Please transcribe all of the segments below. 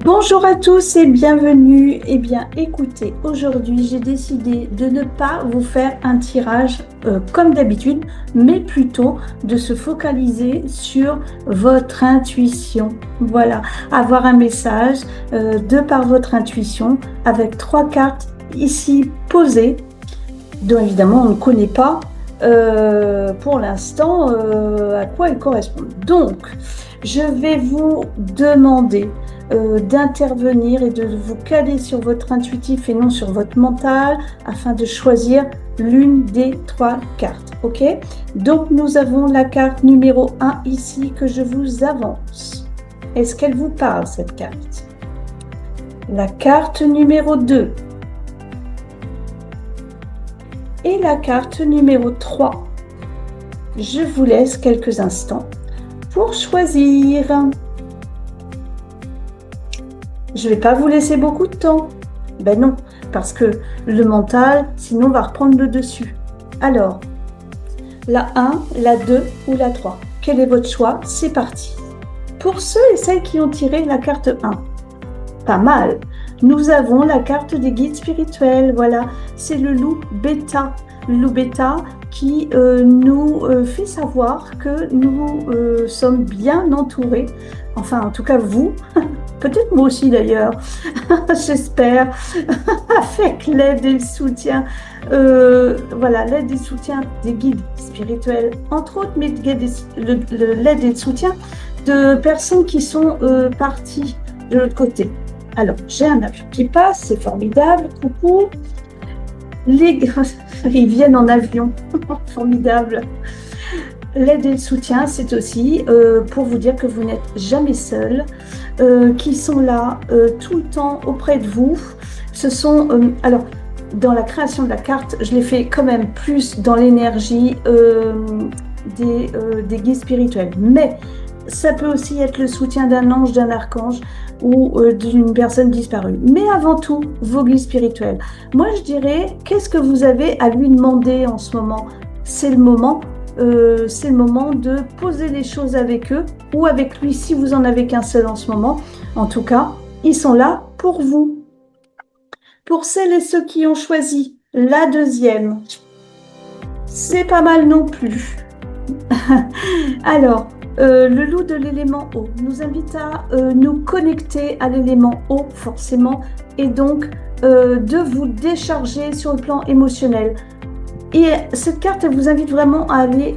Bonjour à tous et bienvenue. Eh bien, écoutez, aujourd'hui, j'ai décidé de ne pas vous faire un tirage comme d'habitude, mais plutôt de se focaliser sur votre intuition. Voilà, avoir un message de par votre intuition avec trois cartes ici posées, dont évidemment on ne connaît pas pour l'instant à quoi elles correspondent. Donc, je vais vous demander d'intervenir et de vous caler sur votre intuitif et non sur votre mental afin de choisir l'une des trois cartes. Ok? Donc, nous avons la carte numéro 1 ici que je vous avance. Est-ce qu'elle vous parle, cette carte? La carte numéro 2. Et la carte numéro 3. Je vous laisse quelques instants pour choisir. Je ne vais pas vous laisser beaucoup de temps. Ben non, parce que le mental, sinon, va reprendre le dessus. Alors, la 1, la 2 ou la 3? Quel est votre choix? C'est parti. Pour ceux et celles qui ont tiré la carte 1, pas mal. Nous avons la carte des guides spirituels. Voilà, c'est le loup bêta. Le loup bêta qui nous fait savoir que nous sommes bien entourés. Enfin, en tout cas, vous. Peut-être moi aussi d'ailleurs, j'espère, avec l'aide et le soutien, voilà, l'aide et le soutien des guides spirituels, entre autres, mais l'aide et le soutien de personnes qui sont parties de l'autre côté. Alors, j'ai un avion qui passe, c'est formidable, coucou. Ils viennent en avion, formidable. L'aide et le soutien, c'est aussi pour vous dire que vous n'êtes jamais seul, qu'ils sont là tout le temps auprès de vous. Ce sont, alors, dans la création de la carte, je l'ai fait quand même plus dans l'énergie des guides spirituels. Mais ça peut aussi être le soutien d'un ange, d'un archange ou d'une personne disparue. Mais avant tout, vos guides spirituels. Moi, je dirais, qu'est-ce que vous avez à lui demander en ce moment? C'est le moment de poser les choses avec eux ou avec lui si vous en avez qu'un seul en ce moment. En tout cas, ils sont là pour vous. Pour celles et ceux qui ont choisi la deuxième, c'est pas mal non plus. Alors, le loup de l'élément eau nous invite à nous connecter à l'élément eau forcément et donc de vous décharger sur le plan émotionnel. Et cette carte, elle vous invite vraiment à aller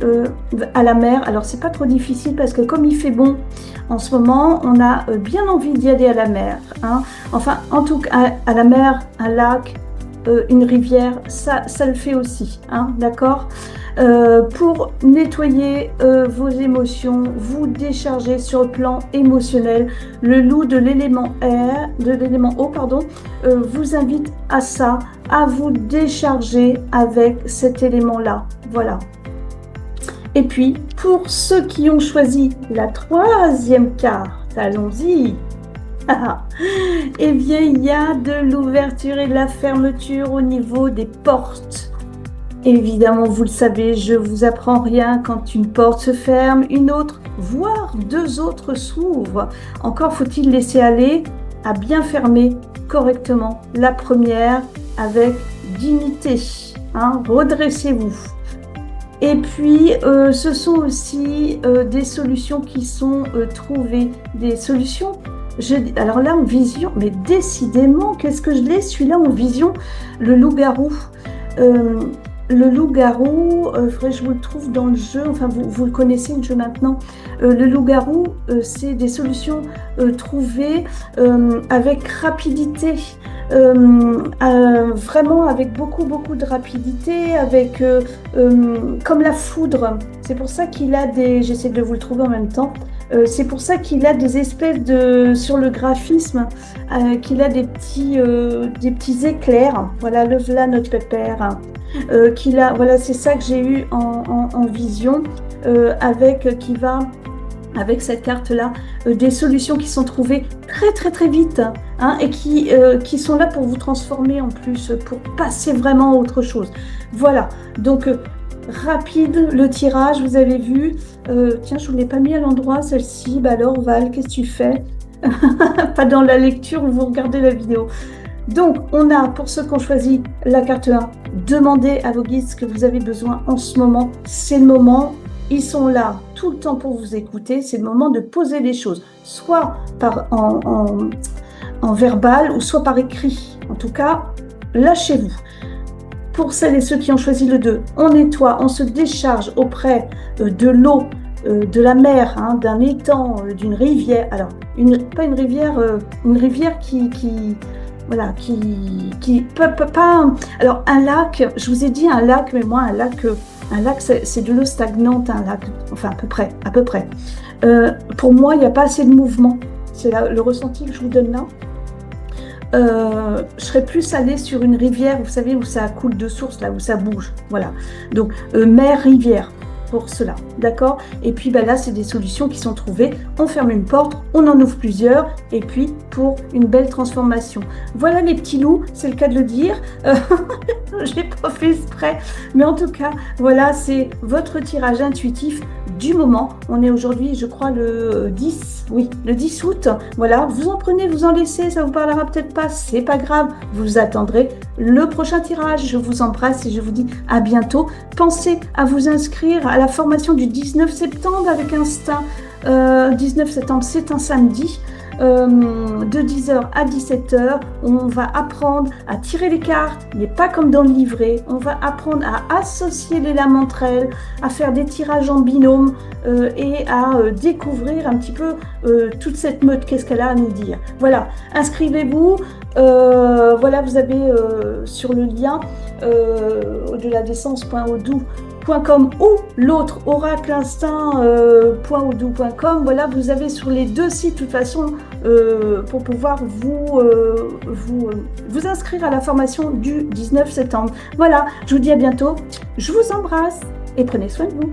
à la mer. Alors, c'est pas trop difficile parce que comme il fait bon en ce moment, on a bien envie d'y aller à la mer. Hein. Enfin, en tout cas, à la mer, un lac, une rivière, ça le fait aussi. Hein, d'accord? Pour nettoyer vos émotions, vous décharger sur le plan émotionnel. Le loup de l'élément eau, vous invite à ça, à vous décharger avec cet élément-là. Voilà. Et puis, pour ceux qui ont choisi la troisième carte, allons-y. Eh bien, il y a de l'ouverture et de la fermeture au niveau des portes. Évidemment, vous le savez, je vous apprends rien. Quand une porte se ferme, une autre, voire deux autres s'ouvrent. Encore faut-il laisser aller à bien fermer correctement la première avec dignité. Hein, redressez-vous. Et puis, ce sont aussi des solutions qui sont trouvées. Des solutions, alors là, en vision, mais décidément, qu'est-ce que je l'ai, celui-là en vision, le loup-garou. Le loup-garou, il faudrait que je vous le trouve dans le jeu, enfin vous le connaissez le jeu maintenant. Le loup-garou, c'est des solutions trouvées avec rapidité, vraiment avec beaucoup de rapidité, avec comme la foudre. C'est pour ça qu'il a j'essaie de vous le trouver en même temps, c'est pour ça qu'il a des espèces sur le graphisme, qu'il a des petits éclairs. Voilà, le voilà notre pépère. Voilà, c'est ça que j'ai eu en vision, avec cette carte-là, des solutions qui sont trouvées très vite, hein, et qui sont là pour vous transformer en plus, pour passer vraiment à autre chose. Voilà, donc rapide le tirage, vous avez vu. Tiens, je ne vous l'ai pas mis à l'endroit, celle-ci. Bah alors, Val, qu'est-ce que tu fais? pas dans la lecture où vous regardez la vidéo. Donc, on a, pour ceux qui ont choisi la carte 1, demandez à vos guides ce que vous avez besoin en ce moment. C'est le moment, ils sont là tout le temps pour vous écouter. C'est le moment de poser les choses, soit en verbal ou soit par écrit. En tout cas, lâchez-vous. Pour celles et ceux qui ont choisi le 2, on nettoie, on se décharge auprès de l'eau, de la mer, hein, d'un étang, d'une rivière. Alors, pas une rivière qui voilà, qui peut pas. Alors, un lac, je vous ai dit un lac, mais moi, un lac, c'est de l'eau stagnante, un lac, enfin, à peu près. Pour moi, il n'y a pas assez de mouvement. C'est le ressenti que je vous donne là. Je serais plus allée sur une rivière, vous savez, où ça coule de source, là où ça bouge. Voilà. Donc, mer, rivière, pour cela. D'accord? Et puis, ben là, c'est des solutions qui sont trouvées. On ferme une porte, on en ouvre plusieurs, et puis, pour une belle transformation. Voilà les petits loups, c'est le cas de le dire. Je n'ai pas fait exprès. Mais en tout cas, voilà, c'est votre tirage intuitif du moment. On est aujourd'hui, je crois, le 10, oui, le 10 août. Voilà, vous en prenez, vous en laissez, ça vous parlera peut-être pas, c'est pas grave. Vous attendrez le prochain tirage. Je vous embrasse et je vous dis à bientôt. Pensez à vous inscrire à la formation du 19 septembre avec Instinct. 19 septembre, c'est un samedi. De 10h à 17h, on va apprendre à tirer les cartes, mais pas comme dans le livret. On va apprendre à associer les lames entre elles, à faire des tirages en binôme et à découvrir un petit peu toute cette meute, qu'est-ce qu'elle a à nous dire. Voilà, inscrivez-vous. Voilà, vous avez sur le lien au-delà d'essence.odoo.com ou l'autre oracleinstinct.odoo.com. Voilà, vous avez sur les deux sites de toute façon pour pouvoir vous inscrire à la formation du 19 septembre. Voilà, je vous dis à bientôt, je vous embrasse et prenez soin de vous.